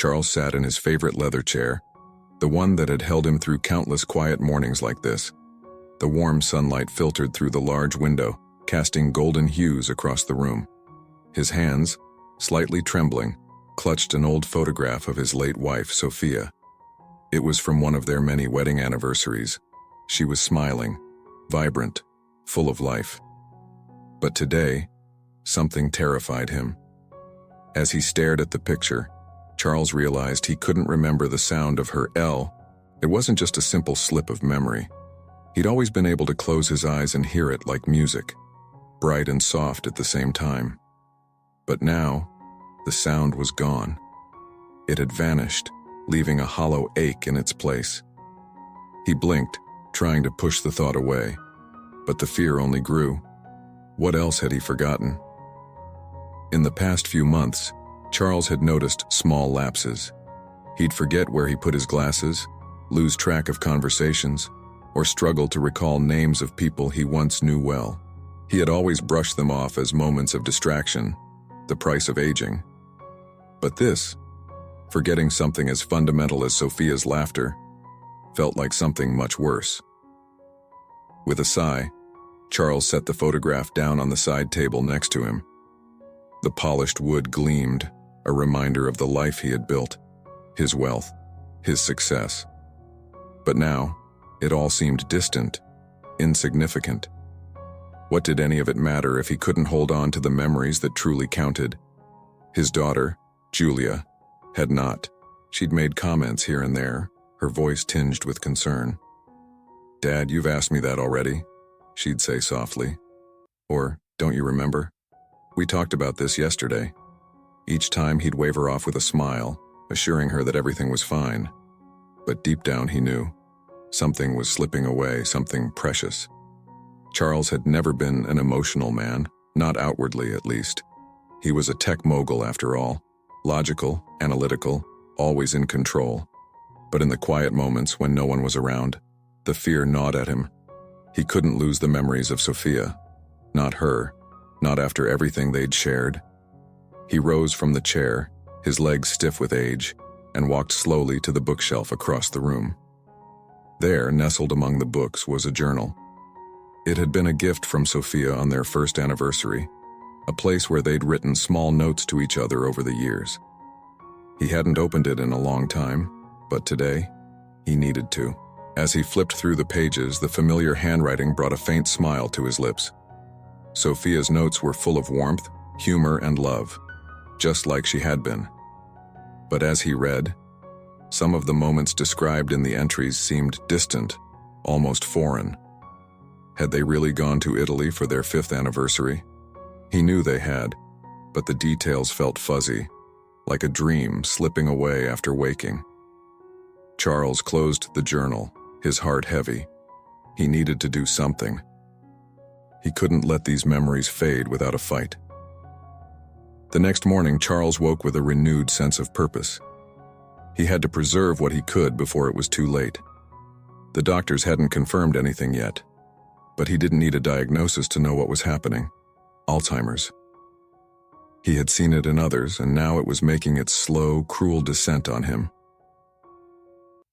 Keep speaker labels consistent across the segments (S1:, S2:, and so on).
S1: Charles sat in his favorite leather chair, the one that had held him through countless quiet mornings like this. The warm sunlight filtered through the large window, casting golden hues across the room. His hands, slightly trembling, clutched an old photograph of his late wife, Sophia. It was from one of their many wedding anniversaries. She was smiling, vibrant, full of life. But today, something terrified him. As he stared at the picture, Charles realized he couldn't remember the sound of her L. It wasn't just a simple slip of memory. He'd always been able to close his eyes and hear it like music, bright and soft at the same time. But now, the sound was gone. It had vanished, leaving a hollow ache in its place. He blinked, trying to push the thought away, but the fear only grew. What else had he forgotten? In the past few months, Charles had noticed small lapses. He'd forget where he put his glasses, lose track of conversations, or struggle to recall names of people he once knew well. He had always brushed them off as moments of distraction, the price of aging. But this, forgetting something as fundamental as Sophia's laughter, felt like something much worse. With a sigh, Charles set the photograph down on the side table next to him. The polished wood gleamed, a reminder of the life he had built, his wealth, his success. But now, it all seemed distant, insignificant. What did any of it matter if he couldn't hold on to the memories that truly counted? His daughter, Julia, had not. She'd made comments here and there, her voice tinged with concern. "Dad, you've asked me that already," she'd say softly. Or, "Don't you remember? We talked about this yesterday." Each time he'd wave her off with a smile, assuring her that everything was fine. But deep down he knew. Something was slipping away, something precious. Charles had never been an emotional man, not outwardly at least. He was a tech mogul after all, logical, analytical, always in control. But in the quiet moments when no one was around, the fear gnawed at him. He couldn't lose the memories of Sophia. Not her, not after everything they'd shared. He rose from the chair, his legs stiff with age, and walked slowly to the bookshelf across the room. There, nestled among the books, was a journal. It had been a gift from Sophia on their first anniversary, a place where they'd written small notes to each other over the years. He hadn't opened it in a long time, but today, he needed to. As he flipped through the pages, the familiar handwriting brought a faint smile to his lips. Sophia's notes were full of warmth, humor, and love, just like she had been. But as he read, some of the moments described in the entries seemed distant, almost foreign. Had they really gone to Italy for their 5th anniversary? He knew they had, but the details felt fuzzy, like a dream slipping away after waking. Charles closed the journal, his heart heavy. He needed to do something. He couldn't let these memories fade without a fight. The next morning, Charles woke with a renewed sense of purpose. He had to preserve what he could before it was too late. The doctors hadn't confirmed anything yet, but he didn't need a diagnosis to know what was happening. Alzheimer's. He had seen it in others, and now it was making its slow, cruel descent on him.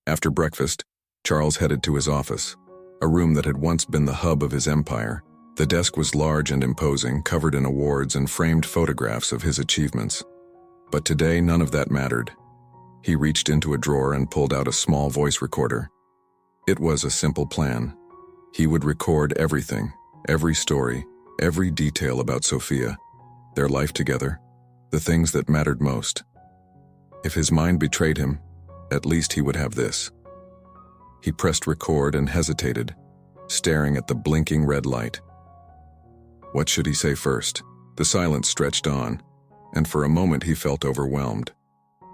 S1: After breakfast, Charles headed to his office, a room that had once been the hub of his empire. The desk was large and imposing, covered in awards and framed photographs of his achievements. But today, none of that mattered. He reached into a drawer and pulled out a small voice recorder. It was a simple plan. He would record everything, every story, every detail about Sophia, their life together, the things that mattered most. If his mind betrayed him, at least he would have this. He pressed record and hesitated, staring at the blinking red light. What should he say first? The silence stretched on, and for a moment he felt overwhelmed.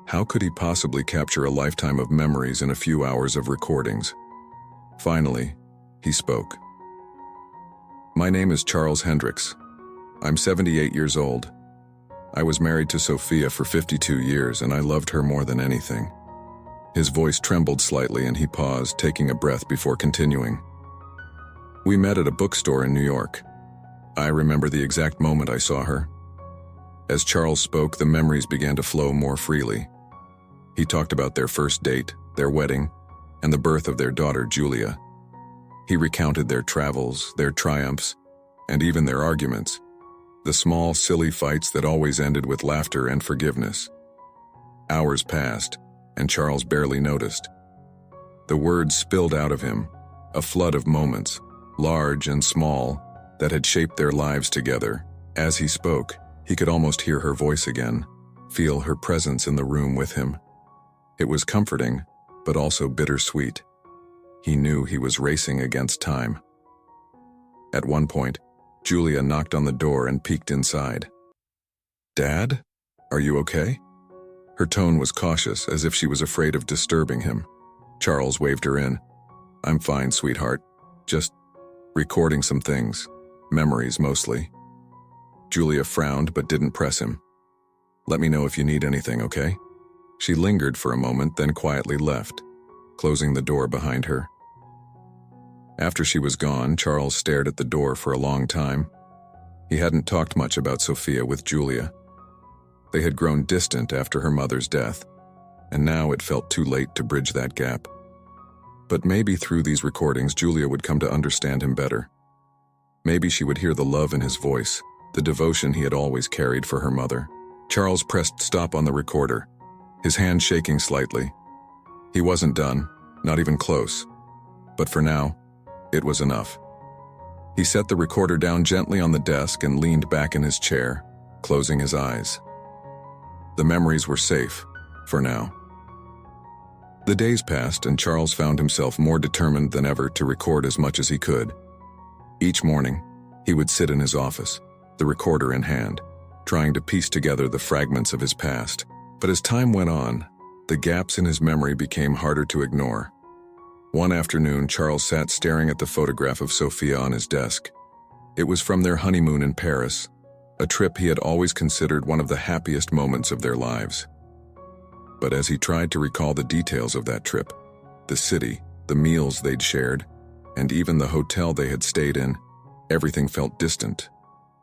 S1: How could he possibly capture a lifetime of memories in a few hours of recordings? Finally, he spoke. "My name is Charles Hendricks. I'm 78 years old. I was married to Sophia for 52 years, and I loved her more than anything." His voice trembled slightly, and he paused, taking a breath before continuing. "We met at a bookstore in New York. I remember the exact moment I saw her." As Charles spoke, the memories began to flow more freely. He talked about their first date, their wedding, and the birth of their daughter, Julia. He recounted their travels, their triumphs, and even their arguments. The small, silly fights that always ended with laughter and forgiveness. Hours passed, and Charles barely noticed. The words spilled out of him, a flood of moments, large and small, that had shaped their lives together. As he spoke, he could almost hear her voice again, feel her presence in the room with him. It was comforting, but also bittersweet. He knew he was racing against time. At one point, Julia knocked on the door and peeked inside. "Dad? Are you okay?" Her tone was cautious, as if she was afraid of disturbing him. Charles waved her in. "I'm fine, sweetheart. Just recording some things. Memories, mostly." Julia frowned but didn't press him. "Let me know if you need anything, okay?" She lingered for a moment, then quietly left, closing the door behind her. After she was gone, Charles stared at the door for a long time. He hadn't talked much about Sophia with Julia. They had grown distant after her mother's death, and now it felt too late to bridge that gap. But maybe through these recordings, Julia would come to understand him better. Maybe she would hear the love in his voice, the devotion he had always carried for her mother. Charles pressed stop on the recorder, his hand shaking slightly. He wasn't done, not even close. But for now, it was enough. He set the recorder down gently on the desk and leaned back in his chair, closing his eyes. The memories were safe, for now. The days passed, and Charles found himself more determined than ever to record as much as he could. Each morning, he would sit in his office, the recorder in hand, trying to piece together the fragments of his past. But as time went on, the gaps in his memory became harder to ignore. One afternoon, Charles sat staring at the photograph of Sophia on his desk. It was from their honeymoon in Paris, a trip he had always considered one of the happiest moments of their lives. But as he tried to recall the details of that trip, the city, the meals they'd shared, and even the hotel they had stayed in, everything felt distant,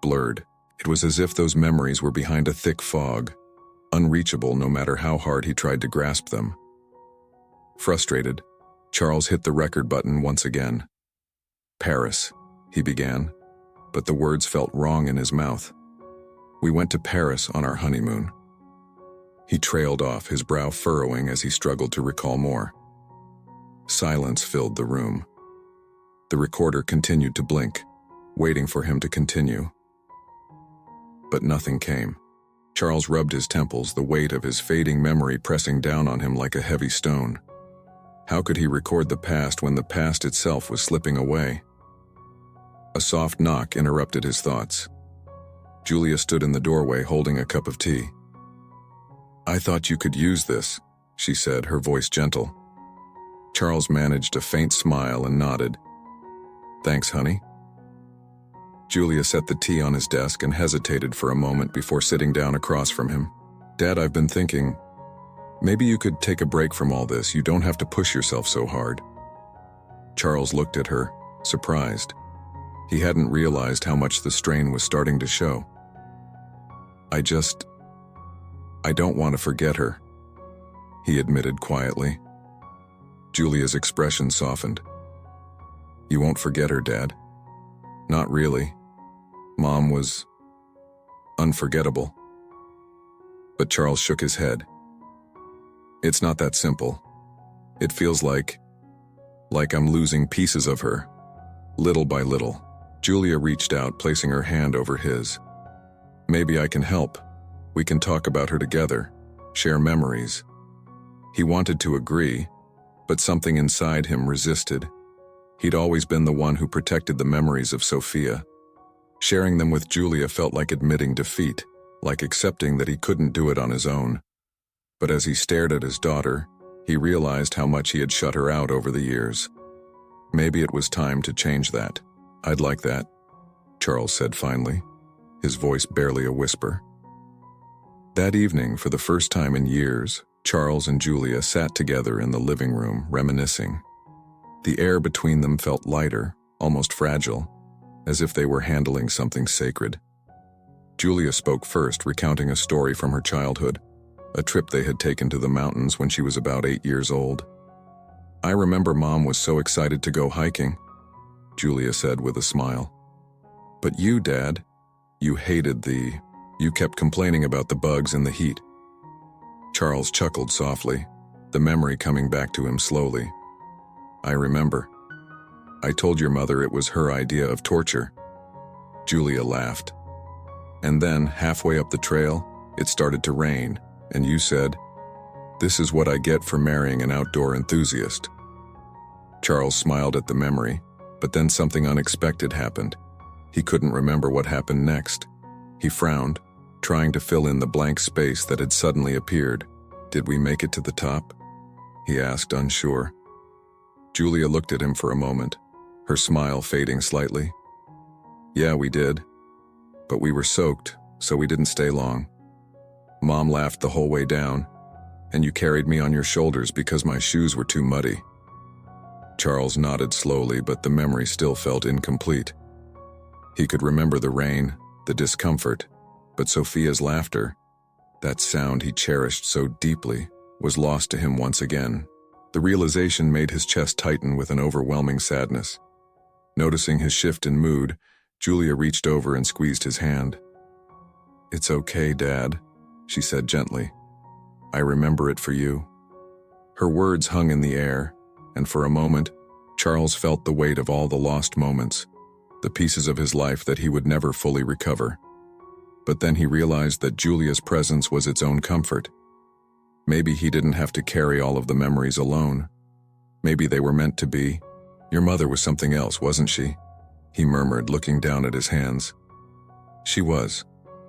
S1: blurred. It was as if those memories were behind a thick fog, unreachable no matter how hard he tried to grasp them. Frustrated, Charles hit the record button once again. "Paris," he began, but the words felt wrong in his mouth. "We went to Paris on our honeymoon." He trailed off, his brow furrowing as he struggled to recall more. Silence filled the room. The recorder continued to blink, waiting for him to continue. But nothing came. Charles rubbed his temples, the weight of his fading memory pressing down on him like a heavy stone. How could he record the past when the past itself was slipping away? A soft knock interrupted his thoughts. Julia stood in the doorway holding a cup of tea. "I thought you could use this," she said, her voice gentle. Charles managed a faint smile and nodded. "Thanks, honey." Julia set the tea on his desk and hesitated for a moment before sitting down across from him. "Dad, I've been thinking, maybe you could take a break from all this. You don't have to push yourself so hard." Charles looked at her, surprised. He hadn't realized how much the strain was starting to show. I don't want to forget her," he admitted quietly. Julia's expression softened. "You won't forget her, Dad." "Not really. Mom was unforgettable." But Charles shook his head. "It's not that simple. It feels like I'm losing pieces of her, little by little." Julia reached out, placing her hand over his. "Maybe I can help. We can talk about her together, share memories." He wanted to agree, but something inside him resisted. He'd always been the one who protected the memories of Sophia. Sharing them with Julia felt like admitting defeat, like accepting that he couldn't do it on his own. But as he stared at his daughter, he realized how much he had shut her out over the years. Maybe it was time to change that. "I'd like that," Charles said finally, his voice barely a whisper. That evening, for the first time in years, Charles and Julia sat together in the living room, reminiscing. The air between them felt lighter, almost fragile, as if they were handling something sacred. Julia spoke first, recounting a story from her childhood. a trip they had taken to the mountains when she was about 8 years old. "I remember Mom was so excited to go hiking," Julia said with a smile. "But you, Dad, you kept complaining about the bugs and the heat." Charles chuckled softly, the memory coming back to him slowly. "I remember. I told your mother it was her idea of torture." Julia laughed. "And then, halfway up the trail, it started to rain, and you said, 'This is what I get for marrying an outdoor enthusiast.'" Charles smiled at the memory, but then something unexpected happened. He couldn't remember what happened next. He frowned, trying to fill in the blank space that had suddenly appeared. "Did we make it to the top?" he asked, unsure. Julia looked at him for a moment, her smile fading slightly. "Yeah, we did. But we were soaked, so we didn't stay long. Mom laughed the whole way down, and you carried me on your shoulders because my shoes were too muddy." Charles nodded slowly, but the memory still felt incomplete. He could remember the rain, the discomfort, but Sophia's laughter, that sound he cherished so deeply, was lost to him once again. The realization made his chest tighten with an overwhelming sadness. Noticing his shift in mood, Julia reached over and squeezed his hand. "It's okay, Dad," she said gently. "I remember it for you." Her words hung in the air, and for a moment, Charles felt the weight of all the lost moments, the pieces of his life that he would never fully recover. But then he realized that Julia's presence was its own comfort. Maybe he didn't have to carry all of the memories alone. Maybe they were meant to be. "Your mother was something else, wasn't she?" he murmured, looking down at his hands. "She was,"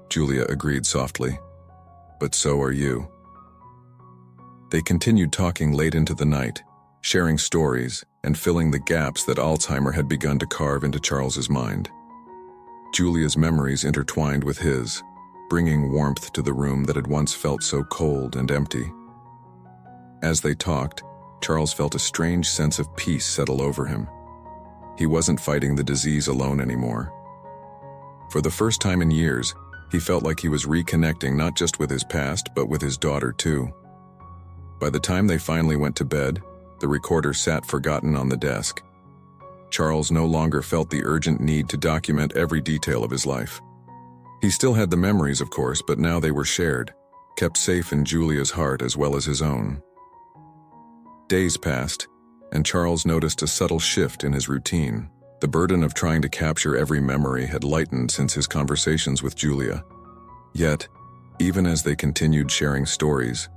S1: Julia agreed softly. "But so are you." They continued talking late into the night, sharing stories and filling the gaps that Alzheimer had begun to carve into Charles's mind. Julia's memories intertwined with his, bringing warmth to the room that had once felt so cold and empty. As they talked, Charles felt a strange sense of peace settle over him. He wasn't fighting the disease alone anymore. For the first time in years, he felt like he was reconnecting not just with his past, but with his daughter too. By the time they finally went to bed, the recorder sat forgotten on the desk. Charles no longer felt the urgent need to document every detail of his life. He still had the memories, of course, but now they were shared, kept safe in Julia's heart as well as his own. Days passed, and Charles noticed a subtle shift in his routine. The burden of trying to capture every memory had lightened since his conversations with Julia. Yet, even as they continued sharing stories,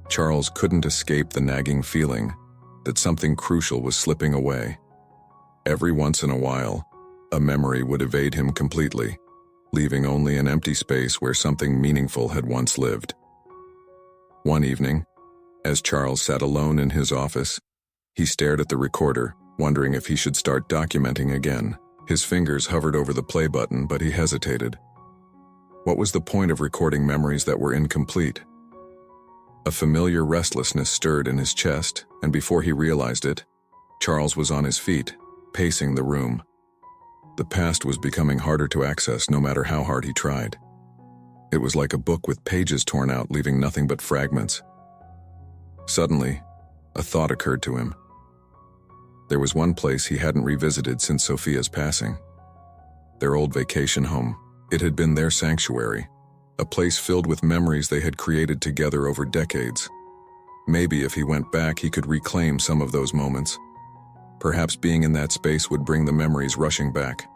S1: Charles couldn't escape the nagging feeling that something crucial was slipping away. Every once in a while, a memory would evade him completely, leaving only an empty space where something meaningful had once lived. One evening, as Charles sat alone in his office, he stared at the recorder, wondering if he should start documenting again. His fingers hovered over the play button, but he hesitated. What was the point of recording memories that were incomplete? A familiar restlessness stirred in his chest, and before he realized it, Charles was on his feet, pacing the room. The past was becoming harder to access no matter how hard he tried. It was like a book with pages torn out, leaving nothing but fragments. Suddenly, a thought occurred to him. There was one place he hadn't revisited since Sophia's passing. Their old vacation home. It had been their sanctuary, a place filled with memories they had created together over decades. Maybe if he went back, he could reclaim some of those moments. Perhaps being in that space would bring the memories rushing back.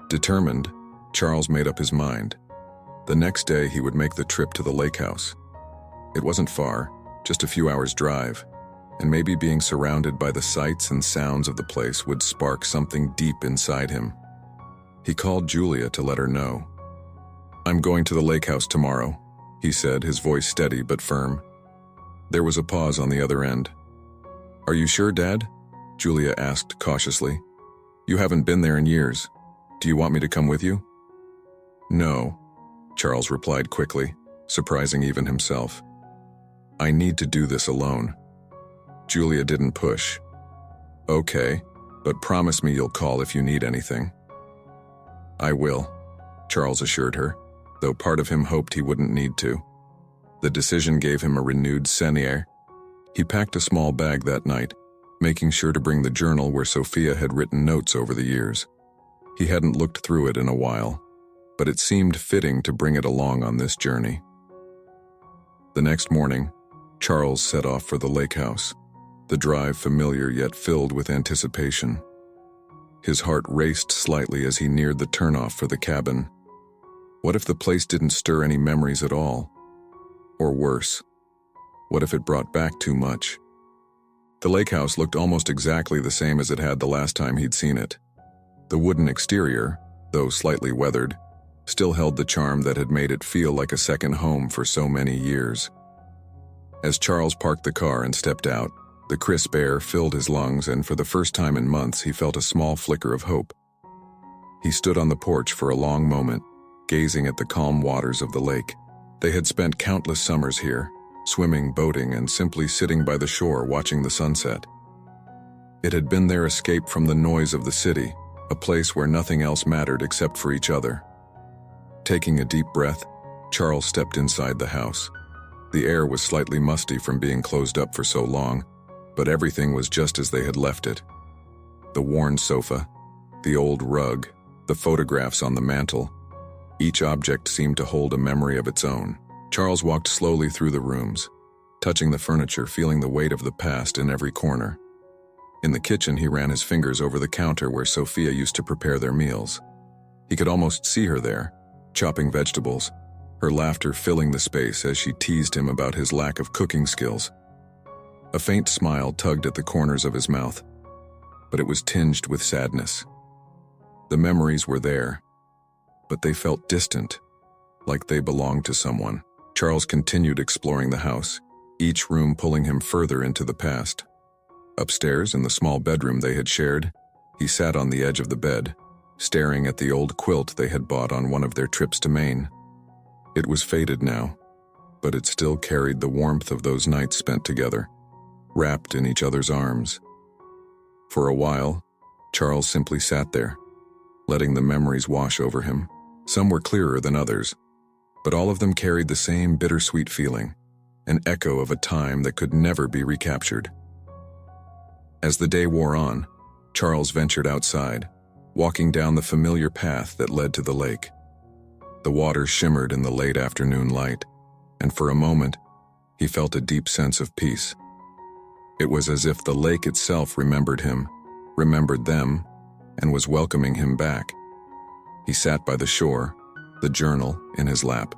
S1: Determined, Charles made up his mind. The next day, he would make the trip to the lake house. It wasn't far, just a few hours' drive, and maybe being surrounded by the sights and sounds of the place would spark something deep inside him. He called Julia to let her know. "I'm going to the lake house tomorrow," he said, his voice steady but firm. There was a pause on the other end. "Are you sure, Dad?" Julia asked cautiously. "You haven't been there in years. Do you want me to come with you?" "No," Charles replied quickly, surprising even himself. "I need to do this alone." Julia didn't push. "Okay, but promise me you'll call if you need anything." "I will," Charles assured her, though part of him hoped he wouldn't need to. The decision gave him a renewed senier. He packed a small bag that night, making sure to bring the journal where Sophia had written notes over the years. He hadn't looked through it in a while, but it seemed fitting to bring it along on this journey. The next morning, Charles set off for the lake house, the drive familiar yet filled with anticipation. His heart raced slightly as he neared the turnoff for the cabin. What if the place didn't stir any memories at all? Or worse, what if it brought back too much? The lake house looked almost exactly the same as it had the last time he'd seen it. The wooden exterior, though slightly weathered, still held the charm that had made it feel like a second home for so many years. As Charles parked the car and stepped out, the crisp air filled his lungs, and for the first time in months he felt a small flicker of hope. He stood on the porch for a long moment, gazing at the calm waters of the lake. They had spent countless summers here, swimming, boating, and simply sitting by the shore watching the sunset. It had been their escape from the noise of the city, a place where nothing else mattered except for each other. Taking a deep breath, Charles stepped inside the house. The air was slightly musty from being closed up for so long, but everything was just as they had left it. The worn sofa, the old rug, the photographs on the mantel. Each object seemed to hold a memory of its own. Charles walked slowly through the rooms, touching the furniture, feeling the weight of the past in every corner. In the kitchen, he ran his fingers over the counter where Sophia used to prepare their meals. He could almost see her there, chopping vegetables, her laughter filling the space as she teased him about his lack of cooking skills. A faint smile tugged at the corners of his mouth, but it was tinged with sadness. The memories were there, but they felt distant, like they belonged to someone. Charles continued exploring the house, each room pulling him further into the past. Upstairs, in the small bedroom they had shared, he sat on the edge of the bed, staring at the old quilt they had bought on one of their trips to Maine. It was faded now, but it still carried the warmth of those nights spent together, wrapped in each other's arms. For a while, Charles simply sat there, letting the memories wash over him. Some were clearer than others, but all of them carried the same bittersweet feeling, an echo of a time that could never be recaptured. As the day wore on, Charles ventured outside, walking down the familiar path that led to the lake. The water shimmered in the late afternoon light, and for a moment, he felt a deep sense of peace. It was as if the lake itself remembered him, remembered them, and was welcoming him back. He sat by the shore, the journal in his lap.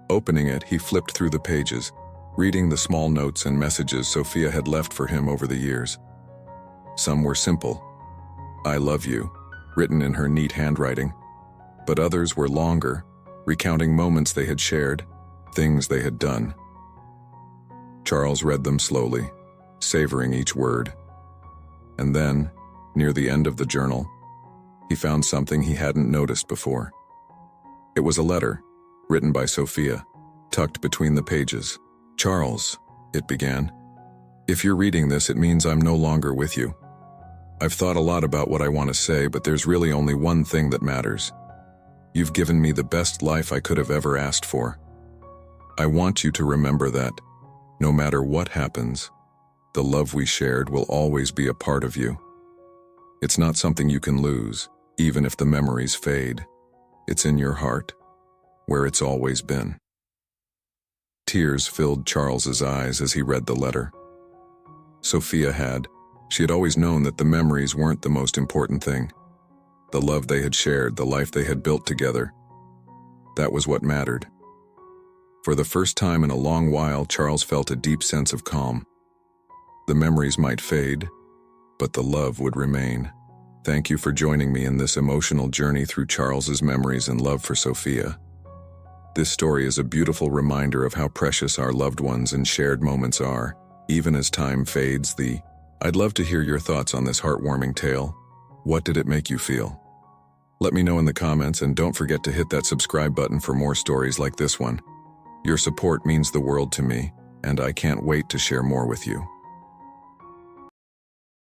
S1: Opening it, he flipped through the pages, reading the small notes and messages Sophia had left for him over the years. Some were simple, "I love you," written in her neat handwriting, but others were longer, recounting moments they had shared, things they had done. Charles read them slowly, savoring each word. And then, near the end of the journal, he found something he hadn't noticed before. It was a letter, written by Sophia, tucked between the pages. "Charles," it began, "if you're reading this, it means I'm no longer with you. I've thought a lot about what I want to say, but there's really only one thing that matters. You've given me the best life I could have ever asked for. I want you to remember that, no matter what happens, the love we shared will always be a part of you. It's not something you can lose, even if the memories fade. It's in your heart, where it's always been." Tears filled Charles's eyes as he read the letter. She had always known that the memories weren't the most important thing. The love they had shared, the life they had built together, that was what mattered. For the first time in a long while, Charles felt a deep sense of calm. The memories might fade, but the love would remain. Thank you for joining me in this emotional journey through Charles's memories and love for Sophia. This story is a beautiful reminder of how precious our loved ones and shared moments are, even as time fades. I'd love to hear your thoughts on this heartwarming tale. What did it make you feel? Let me know in the comments, and don't forget to hit that subscribe button for more stories like this one. Your support means the world to me, and I can't wait to share more with you.